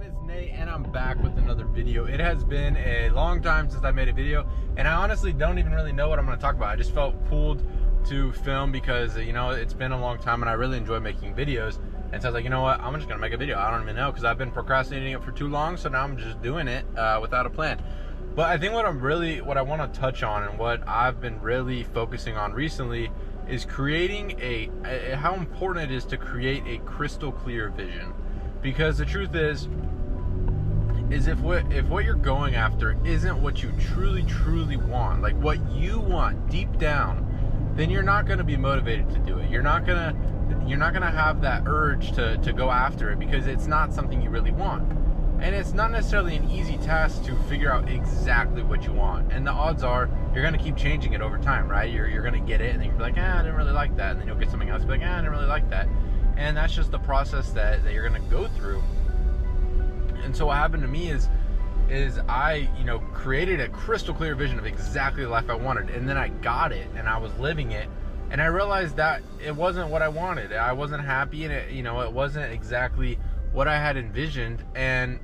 it's Nate, and I'm back with another video. It has been a long time since I made a video, and I honestly don't even really know what I'm going to talk about. I just felt pulled to film because, you know, it's been a long time and I really enjoy making videos. And so I was like, you know what, I'm just going to make a video. I don't even know, because I've been procrastinating it for too long, so now I'm just doing it without a plan. But I think what I want to touch on and what I've been really focusing on recently is creating how important it is to create a crystal clear vision. Because the truth is if what you're going after isn't what you truly want, like what you want deep down, then you're not going to be motivated to do it. You're not gonna have that urge to go after it, because it's not something you really want. And it's not necessarily an easy task to figure out exactly what you want. And the odds are you're going to keep changing it over time, right? You're going to get it, and then you'll be like, I didn't really like that. And then you'll get something else and be like, I didn't really like that. And that's just the process that you're going to go through. And so what happened to me is I, created a crystal clear vision of exactly the life I wanted. And then I got it, and I was living it. And I realized that it wasn't what I wanted. I wasn't happy, and it wasn't exactly what I had envisioned. And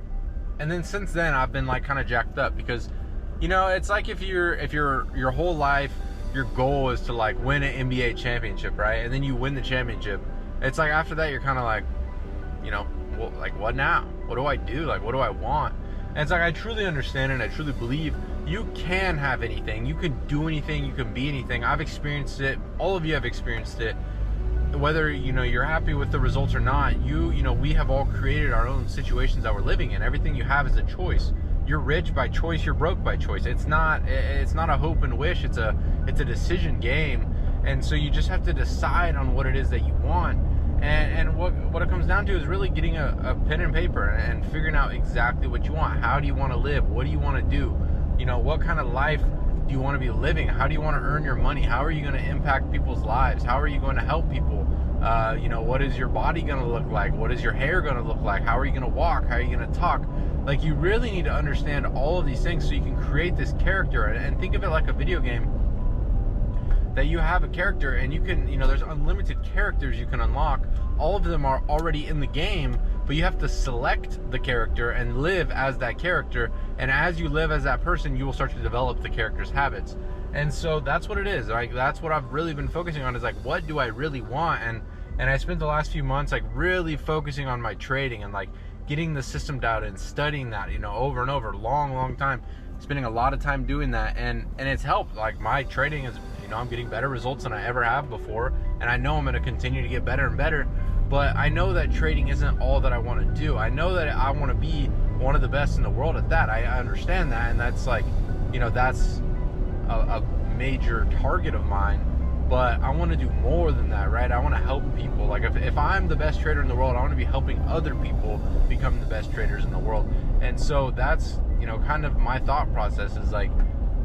then since then I've been like kind of jacked up, because it's like if your whole life your goal is to like win an NBA championship, right? And then you win the championship, it's like after that you're kind of like, well, like what now? What do I do? Like what do I want? And it's like I truly understand and I truly believe you can have anything, you can do anything, you can be anything. I've experienced it, all of you have experienced it. Whether you're happy with the results or not, we have all created our own situations that we're living in. Everything you have is a choice. You're rich by choice, you're broke by choice. It's not a hope and wish, it's a decision game. And so you just have to decide on what it is that you want. And what it comes down to is really getting a pen and paper and figuring out exactly what you want. How do you want to live? What do you want to do? What kind of life do you want to be living? How do you want to earn your money? How are you going to impact people's lives? How are you going to help people? What is your body going to look like? What is your hair going to look like? How are you going to walk? How are you going to talk? Like, you really need to understand all of these things so you can create this character. And think of it like a video game, that you have a character and you can, there's unlimited characters you can unlock. All of them are already in the game, but you have to select the character and live as that character. And as you live as that person, you will start to develop the character's habits. And so that's what it is. Like, that's what I've really been focusing on, is like, what do I really want? And I spent the last few months like really focusing on my trading and like getting the system down and studying that, over and over, long time, spending a lot of time doing that. And it's helped. Like, my trading is, I'm getting better results than I ever have before. And I know I'm going to continue to get better and better. But I know that trading isn't all that I want to do. I know that I want to be one of the best in the world at that. I understand that. And that's like, that's a major target of mine. But I want to do more than that, right? I want to help people. Like, if I'm the best trader in the world, I want to be helping other people become the best traders in the world. And so that's, kind of my thought process is like,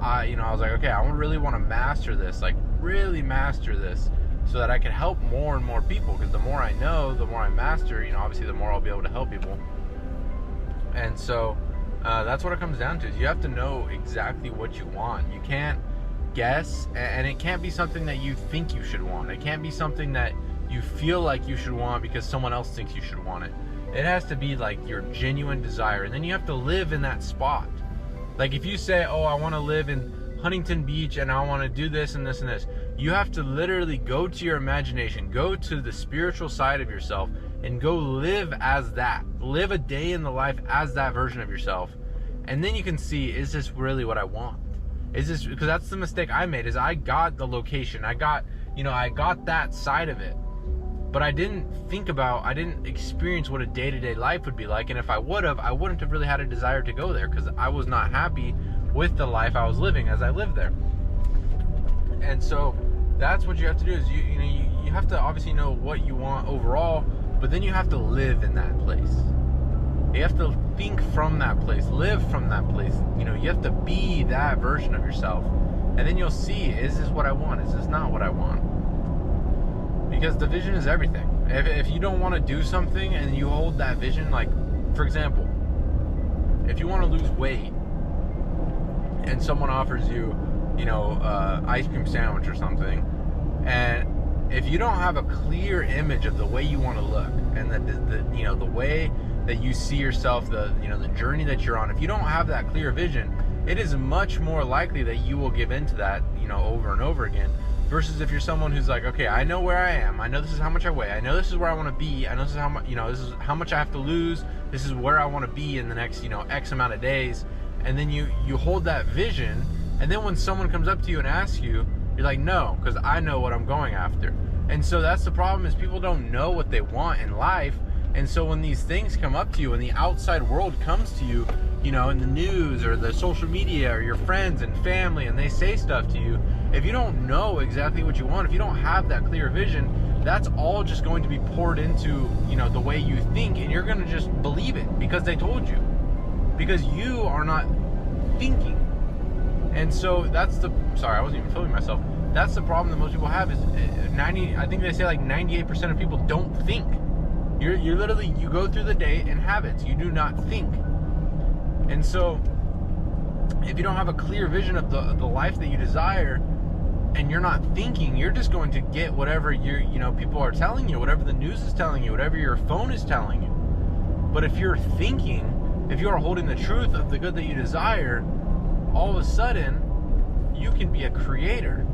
I was like, okay, I really want to master this, like really master this, so that I can help more and more people. Because the more I know, the more I master, obviously the more I'll be able to help people. And so that's what it comes down to, is you have to know exactly what you want. You can't guess, and it can't be something that you think you should want. It can't be something that you feel like you should want because someone else thinks you should want it. It has to be like your genuine desire, and then you have to live in that spot. Like, if you say, oh, I want to live in Huntington Beach and I want to do this and this and this, you have to literally go to your imagination, go to the spiritual side of yourself, and go live as that. Live a day in the life as that version of yourself. And then you can see, is this really what I want? Is this, because that's the mistake I made, is I got the location. I got that side of it. But I didn't experience what a day-to-day life would be like. And if I would have, I wouldn't have really had a desire to go there, because I was not happy with the life I was living as I lived there. And so that's what you have to do, is you have to obviously know what you want overall, but then you have to live in that place. You have to think from that place, live from that place. You have to be that version of yourself. And then you'll see, is this what I want? Is this not what I want? Because the vision is everything. If you don't want to do something and you hold that vision, like, for example, if you want to lose weight and someone offers you, ice cream sandwich or something, and if you don't have a clear image of the way you want to look and the way that you see yourself, the journey that you're on, if you don't have that clear vision, it is much more likely that you will give into that, over and over again. Versus if you're someone who's like, okay, I know where I am. I know this is how much I weigh. I know this is where I want to be. I know this is how much, this is how much I have to lose. This is where I want to be in the next, X amount of days. And then you hold that vision. And then when someone comes up to you and asks you, you're like, no, because I know what I'm going after. And so that's the problem, is people don't know what they want in life. And so when these things come up to you, when the outside world comes to you, in the news or the social media or your friends and family, and they say stuff to you, if you don't know exactly what you want, if you don't have that clear vision, that's all just going to be poured into, the way you think, and you're going to just believe it because they told you, because you are not thinking. And so I wasn't even filming myself. That's the problem that most people have, is I think they say like 98% of people don't think. You're literally, you go through the day in habits. You do not think. And so if you don't have a clear vision of the life that you desire, and you're not thinking, you're just going to get whatever people are telling you, whatever the news is telling you, whatever your phone is telling you. But if you're thinking, if you are holding the truth of the good that you desire, all of a sudden you can be a creator.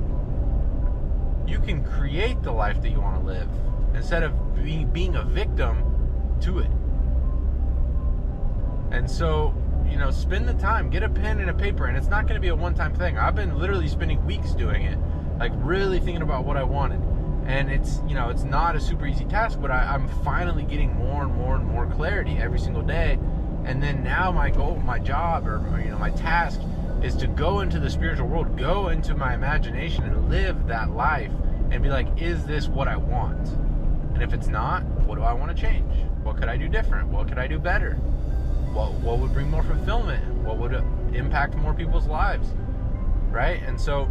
You can create the life that you want to live instead of being a victim to it. And so, spend the time, get a pen and a paper, and it's not going to be a one-time thing. I've been literally spending weeks doing it, like really thinking about what I wanted. And it's not a super easy task, but I'm finally getting more and more and more clarity every single day. And then now my goal, my job, or my task is to go into the spiritual world, go into my imagination and live that life and be like, is this what I want? And if it's not, what do I want to change? What could I do different? What could I do better? What would bring more fulfillment? What would impact more people's lives? Right? And so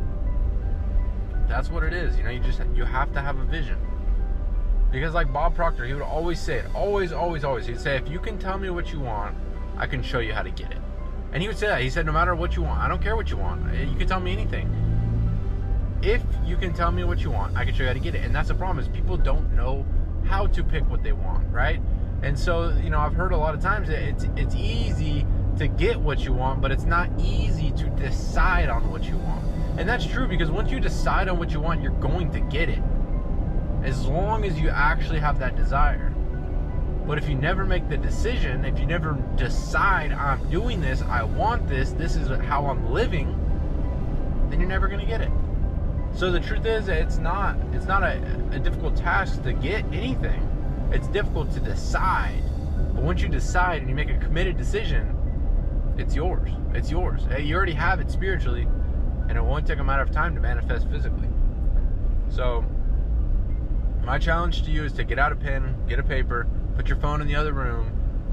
that's what it is. You have to have a vision. Because like Bob Proctor, he would always say it. Always, always, always. He'd say, if you can tell me what you want, I can show you how to get it. And he would say that. He said, no matter what you want, I don't care what you want. You can tell me anything. If you can tell me what you want, I can show you how to get it. And that's the problem, is people don't know how to pick what they want, right? And so, I've heard a lot of times that it's easy to get what you want, but it's not easy to decide on what you want. And that's true, because once you decide on what you want, you're going to get it, as long as you actually have that desire. But if you never make the decision, if you never decide, I'm doing this, I want this, this is how I'm living, then you're never going to get it. So the truth is, it's not a difficult task to get anything. It's difficult to decide. But once you decide and you make a committed decision, it's yours. It's yours. Hey, you already have it spiritually, and it won't take a matter of time to manifest physically. So my challenge to you is to get out a pen, get a paper, put your phone in the other room,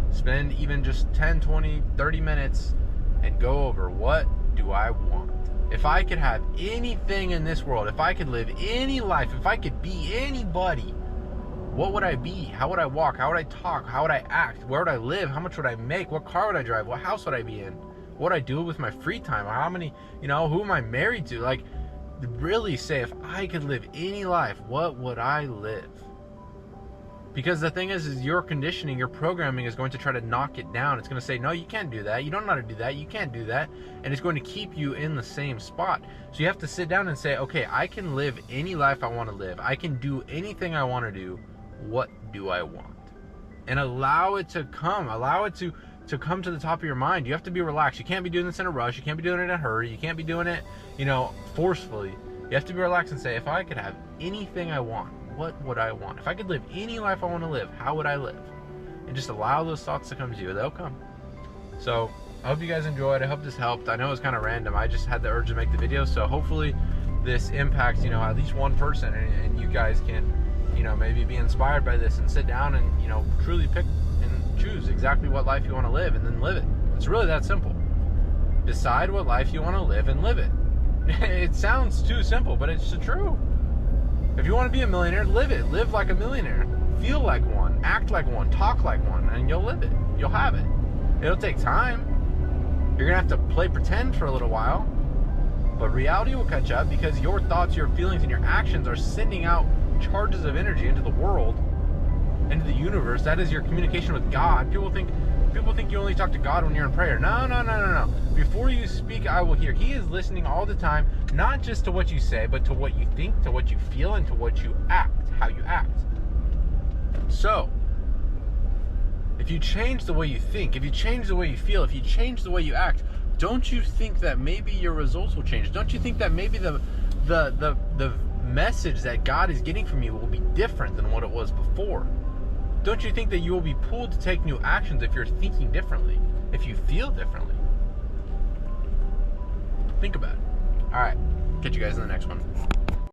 spend even just 10, 20, 30 minutes, and go over, what do I want? If I could have anything in this world, if I could live any life, if I could be anybody, what would I be? How would I walk? How would I talk? How would I act? Where would I live? How much would I make? What car would I drive? What house would I be in? What would I do with my free time? How many, who am I married to? Like, really say, if I could live any life, what would I live? Because the thing is your conditioning, your programming is going to try to knock it down. It's going to say, no, you can't do that. You don't know how to do that. You can't do that. And it's going to keep you in the same spot. So you have to sit down and say, okay, I can live any life I want to live. I can do anything I want to do. What do I want? And allow it to come. Allow it to come to the top of your mind. You have to be relaxed. You can't be doing this in a rush. You can't be doing it in a hurry. You can't be doing it, forcefully. You have to be relaxed and say, if I could have anything I want, what would I want? If I could live any life I want to live, how would I live? And just allow those thoughts to come to you. They'll come. So I hope you guys enjoyed. I hope this helped. I know it was kind of random. I just had the urge to make the video. So hopefully this impacts, at least one person, and you guys can, maybe be inspired by this and sit down and, truly pick and choose exactly what life you want to live, and then live it. It's really that simple. Decide what life you want to live and live it. It sounds too simple, but it's true. If you want to be a millionaire, live it. Live like a millionaire. Feel like one. Act like one. Talk like one. And you'll live it. You'll have it. It'll take time. You're going to have to play pretend for a little while. But reality will catch up, because your thoughts, your feelings, and your actions are sending out charges of energy into the world into the universe. That is your communication with God. People think you only talk to God when you're in prayer. No. Before you speak, I will hear. He is listening all the time, not just to what you say, but to what you think, to what you feel, and to what you act, how you act. So, if you change the way you think, if you change the way you feel, if you change the way you act, don't you think that maybe your results will change? Don't you think that maybe the message that God is getting from you will be different than what it was before? Don't you think that you will be pulled to take new actions if you're thinking differently, if you feel differently? Think about it. All right, catch you guys in the next one.